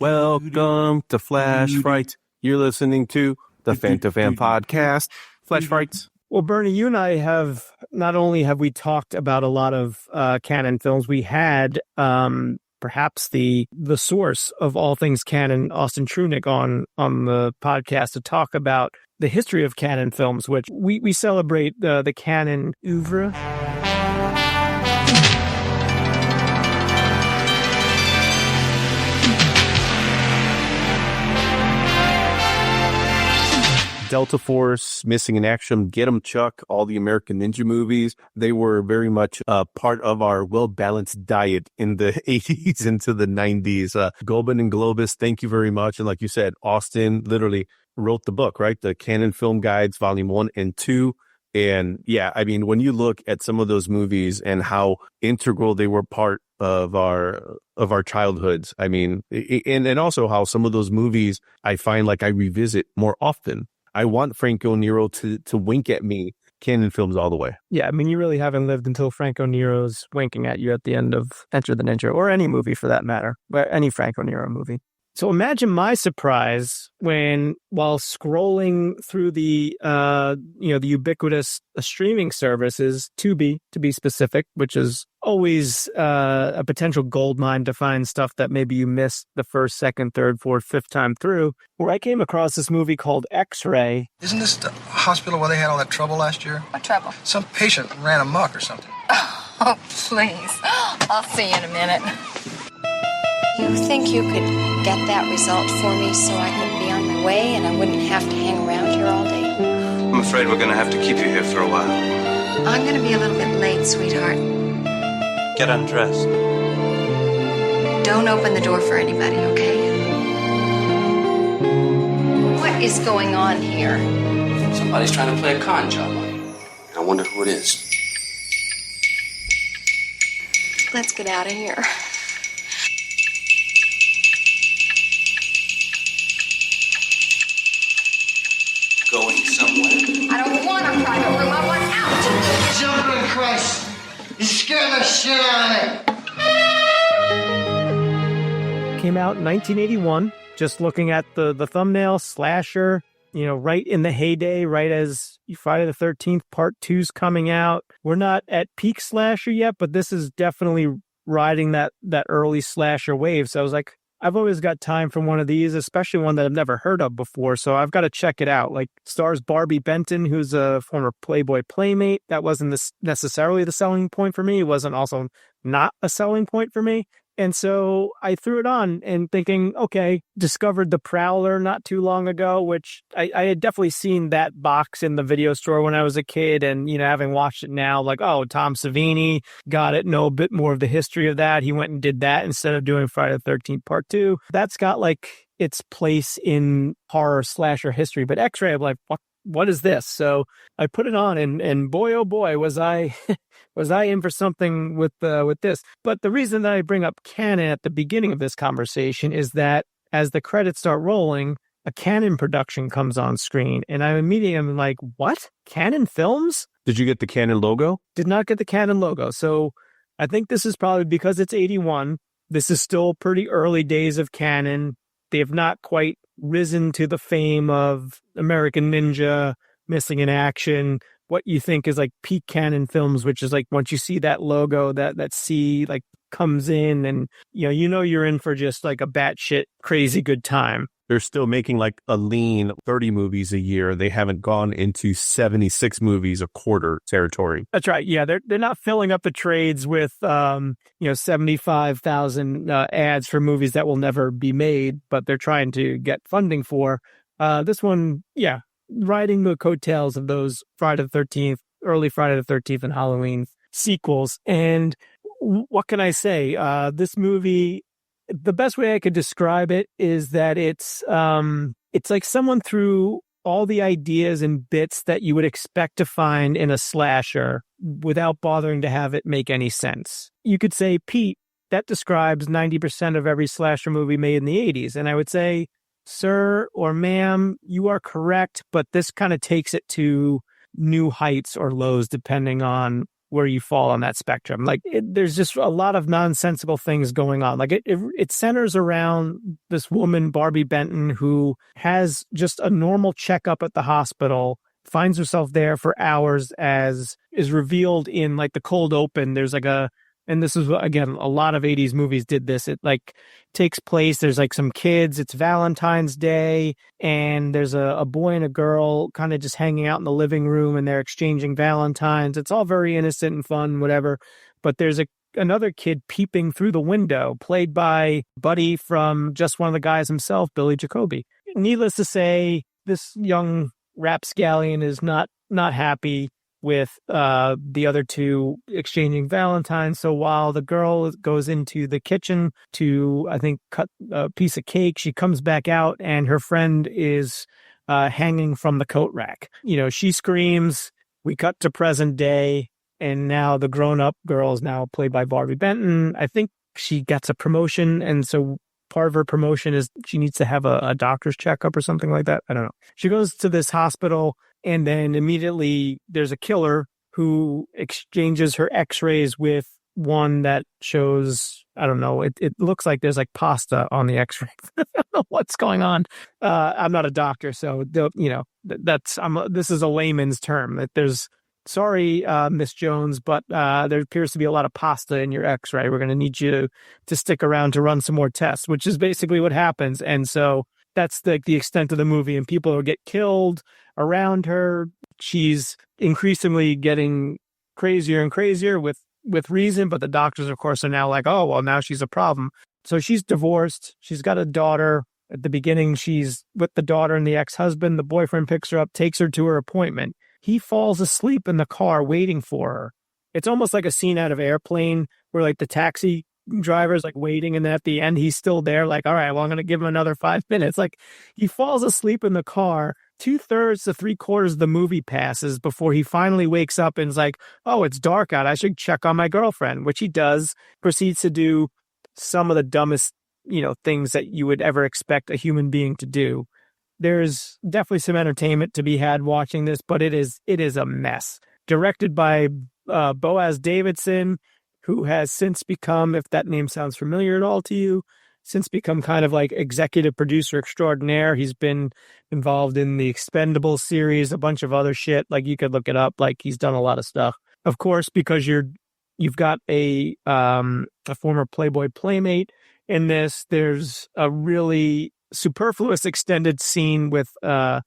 Welcome to Flash Frights. You're listening to the Fan2Fan Podcast, Flash Frights. Well, Bernie, you and I have, not only have we talked about a lot of canon films, we had perhaps the source of all things canon, Austin Trunick, on the podcast to talk about the history of canon films, which we celebrate the canon oeuvre. Delta Force, Missing in Action, Get 'em Chuck, all the American Ninja movies. They were very much part of our well-balanced diet in the 80s into the 90s. Goban and Globus, thank you very much. And like you said, Austin literally wrote the book, right? The Canon Film Guides, Volume 1 and 2. And yeah, I mean, when you look at some of those movies and how integral they were part of our childhoods, I mean, and also how some of those movies I find like I revisit more often. I want Franco Nero to wink at me, canon films all the way. Yeah, I mean, you really haven't lived until Franco Nero's winking at you at the end of Enter the Ninja, or any movie for that matter, any Franco Nero movie. So imagine my surprise while scrolling through the ubiquitous streaming services, Tubi to be specific, which is always a potential goldmine to find stuff that maybe you missed the first, second, third, fourth, fifth time through, where I came across this movie called X-Ray. Isn't this the hospital where they had all that trouble last year? What trouble? Some patient ran amok or something. Oh, please. I'll see you in a minute. You think you could get that result for me so I could be on my way and I wouldn't have to hang around here all day? I'm afraid we're going to have to keep you here for a while. I'm going to be a little bit late, sweetheart. Get undressed. Don't open the door for anybody, okay? What is going on here? Somebody's trying to play a con job on you. I wonder who it is. Let's get out of here. Going somewhere? I don't want a private room. I want out. Children, Christ! You scared the shit out of me. Came out in 1981. Just looking at the thumbnail, slasher, right in the heyday, right as Friday the 13th Part 2's coming out. We're not at peak slasher yet, but this is definitely riding that early slasher wave. So I was like, I've always got time for one of these, especially one that I've never heard of before. So I've got to check it out. Like, stars Barbi Benton, who's a former Playboy playmate. That wasn't necessarily the selling point for me. It wasn't also not a selling point for me. And so I threw it on and thinking, okay, discovered The Prowler not too long ago, which I had definitely seen that box in the video store when I was a kid. And, having watched it now, like, oh, Tom Savini, got it, know a bit more of the history of that. He went and did that instead of doing Friday the 13th Part 2. That's got like its place in horror slasher history. But X-Ray, I'm like, what is this? So I put it on and boy, oh boy, was I in for something with this. But the reason that I bring up canon at the beginning of this conversation is that as the credits start rolling, a Canon production comes on screen. And I immediately am like, what? Canon Films? Did you get the Canon logo? Did not get the Canon logo. So I think this is probably because it's 81. This is still pretty early days of Canon. They have not quite risen to the fame of American Ninja, Missing in Action, what you think is like peak Canon Films, which is like once you see that logo, that C like comes in and you're in for just like a batshit crazy good time. They're still making like a lean 30 movies a year. They haven't gone into 76 movies a quarter territory. That's right. Yeah, they're not filling up the trades with 75,000 ads for movies that will never be made, but they're trying to get funding for. This one, yeah, riding the coattails of those Friday the 13th, early Friday the 13th and Halloween sequels. And what can I say? This movie, the best way I could describe it is that it's like someone threw all the ideas and bits that you would expect to find in a slasher without bothering to have it make any sense. You could say, Pete, that describes 90% of every slasher movie made in the 80s. And I would say, sir or ma'am, you are correct, but this kind of takes it to new heights or lows depending on where you fall on that spectrum. Like there's just a lot of nonsensical things going on. Like it centers around this woman, Barbi Benton, who has just a normal checkup at the hospital, finds herself there for hours, as is revealed in like the cold open. There's like and this is, again, a lot of 80s movies did this. It like takes place, there's like some kids, it's Valentine's Day, and there's a boy and a girl kind of just hanging out in the living room, and they're exchanging Valentines. It's all very innocent and fun, whatever. But there's another kid peeping through the window, played by Buddy from Just One of the Guys himself, Billy Jacoby. Needless to say, this young rapscallion is not happy with the other two exchanging Valentines. So while the girl goes into the kitchen to, I think, cut a piece of cake, she comes back out and her friend is hanging from the coat rack. You know, she screams. We cut to present day, and now the grown-up girl is now played by Barbi Benton. I think she gets a promotion, and so part of her promotion is she needs to have a doctor's checkup or something like that. I don't know. She goes to this hospital, and then immediately there's a killer who exchanges her x-rays with one that shows, I don't know, it looks like there's like pasta on the x-ray. I don't know what's going on. I'm not a doctor, so, you know, this is a layman's term. That there's, sorry, Miss Jones, but there appears to be a lot of pasta in your x-ray. We're going to need you to stick around to run some more tests, which is basically what happens. And so that's the extent of the movie, and people will get killed around her. She's increasingly getting crazier and crazier with reason, but the doctors, of course, are now like, oh, well, now she's a problem. So she's divorced. She's got a daughter. At the beginning, she's with the daughter and the ex-husband. The boyfriend picks her up, takes her to her appointment. He falls asleep in the car waiting for her. It's almost like a scene out of Airplane where like the taxi driver's like waiting, and then at the end he's still there, like, all right, well, I'm gonna give him another 5 minutes. Like, he falls asleep in the car. 2/3 to 3/4 of the movie passes before he finally wakes up and is like, oh, it's dark out, I should check on my girlfriend, which he does. Proceeds to do some of the dumbest, you know, things that you would ever expect a human being to do. There's definitely some entertainment to be had watching this, but it is a mess. Directed by Boaz Davidson, who has since become, if that name sounds familiar at all to you, since become kind of like executive producer extraordinaire. He's been involved in the Expendables series, a bunch of other shit. Like, you could look it up. Like, he's done a lot of stuff. Of course, because you've got a former Playboy playmate in this. There's a really superfluous extended scene with a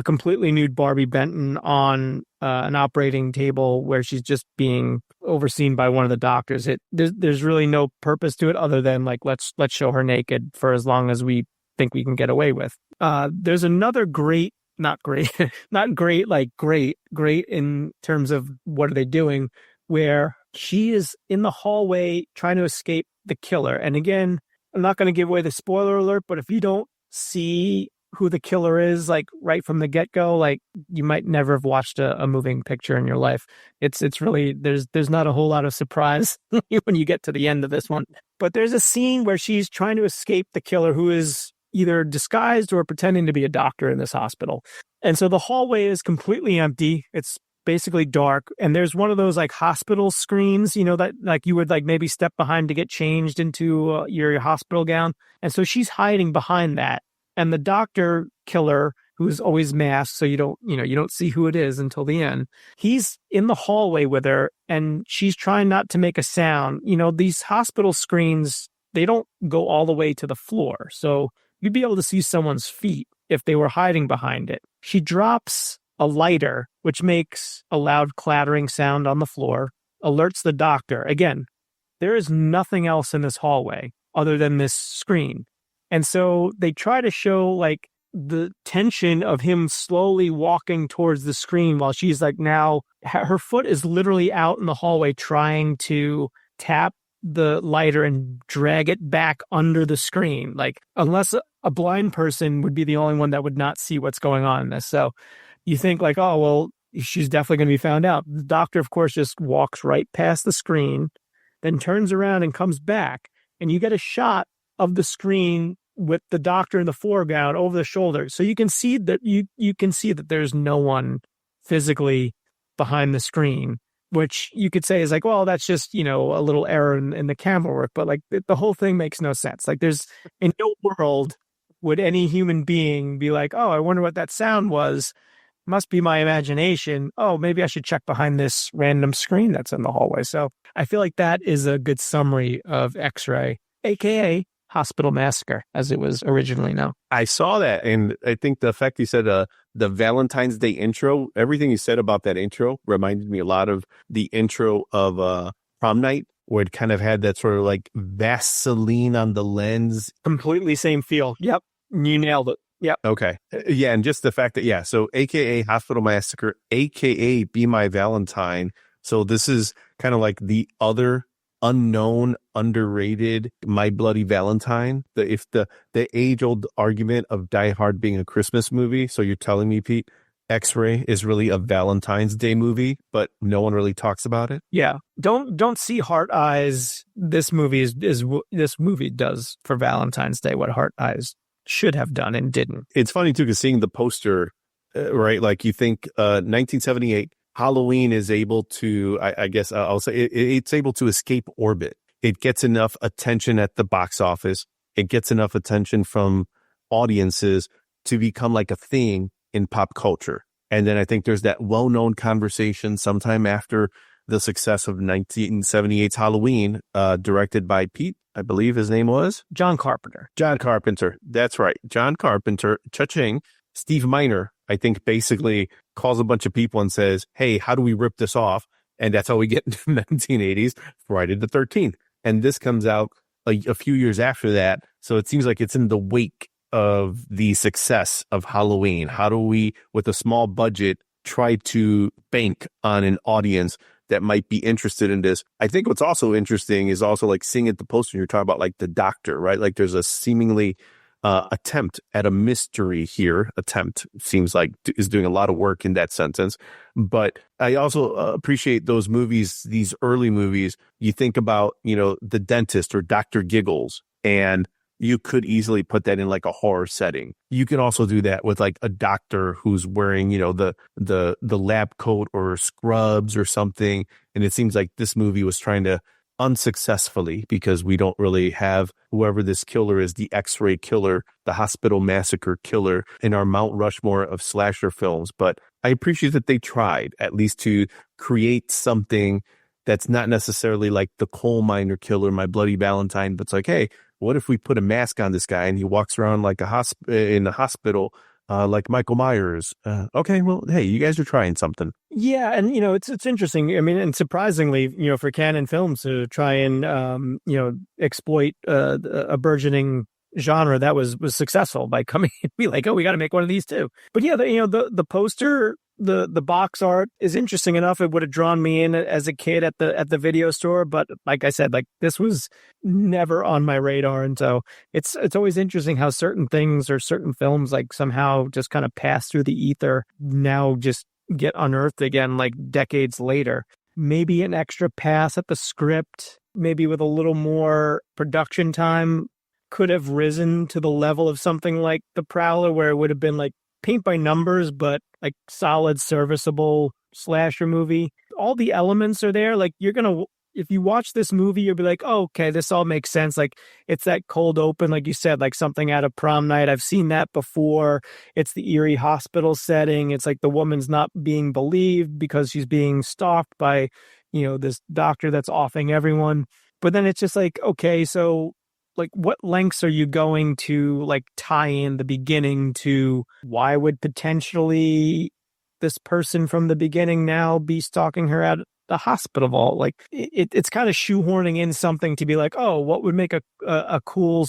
completely nude Barbi Benton on an operating table where she's just being overseen by one of the doctors. There's really no purpose to it other than like, let's show her naked for as long as we think we can get away with. There's another great in terms of what are they doing, where she is in the hallway trying to escape the killer. And again, I'm not going to give away the spoiler alert, but if you don't see who the killer is, like right from the get-go, like you might never have watched a moving picture in your life. It's really, there's not a whole lot of surprise when you get to the end of this one. But there's a scene where she's trying to escape the killer, who is either disguised or pretending to be a doctor in this hospital. And so the hallway is completely empty. It's basically dark, and there's one of those like hospital screens, you know, that like you would like maybe step behind to get changed into your hospital gown. And so she's hiding behind that, and the doctor killer, who's always masked, so you don't see who it is until the end, he's in the hallway with her, and she's trying not to make a sound. You know, these hospital screens, they don't go all the way to the floor, so you'd be able to see someone's feet if they were hiding behind it. She drops a lighter, which makes a loud clattering sound on the floor, alerts the doctor. Again, there is nothing else in this hallway other than this screen. And so they try to show like the tension of him slowly walking towards the screen while she's like, now her foot is literally out in the hallway trying to tap the lighter and drag it back under the screen. Like, unless a blind person would be the only one that would not see what's going on in this. So you think like, oh, well, she's definitely going to be found out. The doctor, of course, just walks right past the screen, then turns around and comes back. And you get a shot of the screen with the doctor in the foreground over the shoulder. So you can see that you can see that there's no one physically behind the screen. which you could say is like, well, that's just, a little error in the camera work. But like the whole thing makes no sense. Like there's in no world would any human being be like, oh, I wonder what that sound was. Must be my imagination. Oh, maybe I should check behind this random screen that's in the hallway. So I feel like that is a good summary of X-Ray, aka Hospital Massacre, as it was originally known. I saw that, and I think the fact you said the Valentine's Day intro, everything you said about that intro reminded me a lot of the intro of Prom Night, where it kind of had that sort of like Vaseline on the lens. Completely same feel. Yep. You nailed it. Yep. Okay. Yeah. And just the fact that, so AKA Hospital Massacre, AKA Be My Valentine. So this is kind of like the other unknown, underrated My Bloody Valentine. The age old argument of Die Hard being a Christmas movie. So you're telling me, Pete, X-Ray is really a Valentine's Day movie, but no one really talks about it. Yeah. Don't see Heart Eyes. This movie this movie does for Valentine's Day what Heart Eyes should have done and didn't. It's funny too, because seeing the poster, right? Like you think 1978 Halloween is able to, I guess I'll say it's able to escape orbit. It gets enough attention at the box office. It gets enough attention from audiences to become like a thing in pop culture. And then I think there's that well-known conversation sometime after the success of 1978's Halloween, directed by Pete. I believe his name was John Carpenter. John Carpenter. That's right. John Carpenter. Cha-ching. Steve Miner, I think, basically calls a bunch of people and says, hey, how do we rip this off? And that's how we get into the 1980s, Friday the 13th. And this comes out a few years after that. So it seems like it's in the wake of the success of Halloween. How do we, with a small budget, try to bank on an audience that might be interested in this? I think what's also interesting is also like seeing at the poster, you're talking about like the doctor, right? Like there's a seemingly attempt at a mystery here. Attempt seems like is doing a lot of work in that sentence. But I also appreciate those movies, these early movies. You think about, The Dentist or Dr. Giggles, and you could easily put that in like a horror setting. You can also do that with like a doctor who's wearing, the lab coat or scrubs or something. And it seems like this movie was trying to unsuccessfully, because we don't really have whoever this killer is, the X-Ray killer, the Hospital Massacre killer, in our Mount Rushmore of slasher films. But I appreciate that they tried at least to create something that's not necessarily like the coal miner killer, My Bloody Valentine, but it's like, hey, what if we put a mask on this guy and he walks around like in the hospital, like Michael Myers? Okay, well, hey, you guys are trying something. Yeah, and it's interesting. I mean, and surprisingly, for Canon Films to try and exploit a burgeoning genre that was successful by coming and be like, oh, we got to make one of these too. But yeah, the poster. The box art is interesting enough. It would have drawn me in as a kid at the video store, but like I said, like this was never on my radar, and so it's always interesting how certain things or certain films like somehow just kind of pass through the ether, now just get unearthed again like decades later. Maybe an extra pass at the script, maybe with a little more production time, could have risen to the level of something like The Prowler, where it would have been like paint by numbers, but like solid, serviceable slasher movie. All the elements are there. Like if you watch this movie, you'll be like, oh, okay, this all makes sense. Like it's that cold open, like you said, like something out of Prom Night. I've seen that before. It's the eerie hospital setting. It's like the woman's not being believed because she's being stalked by, this doctor that's offing everyone. But then it's just like, okay, so like what lengths are you going to like tie in the beginning to why would potentially this person from the beginning now be stalking her at the hospital vault? Like it's kind of shoehorning in something to be like, oh, what would make a cool,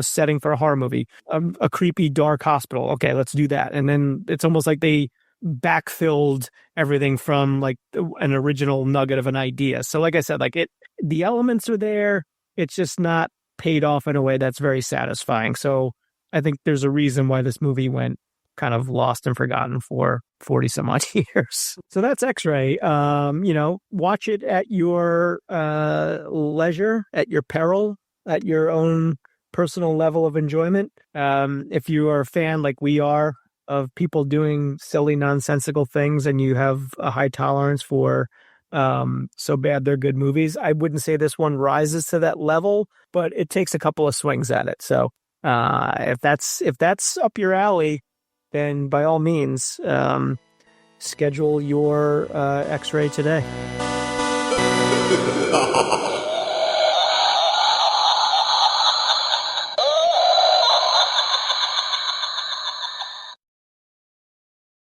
setting for a horror movie? A creepy, dark hospital. Okay, let's do that. And then it's almost like they backfilled everything from like an original nugget of an idea. So like I said, like the elements are there. It's just not paid off in a way that's very satisfying. So I think there's a reason why this movie went kind of lost and forgotten for 40 some odd years. So that's X-Ray. Watch it at your leisure, at your peril, at your own personal level of enjoyment. If you are a fan like we are of people doing silly, nonsensical things and you have a high tolerance for so bad they're good movies. I wouldn't say this one rises to that level, but it takes a couple of swings at it. So if that's up your alley, then by all means, schedule your X-ray today.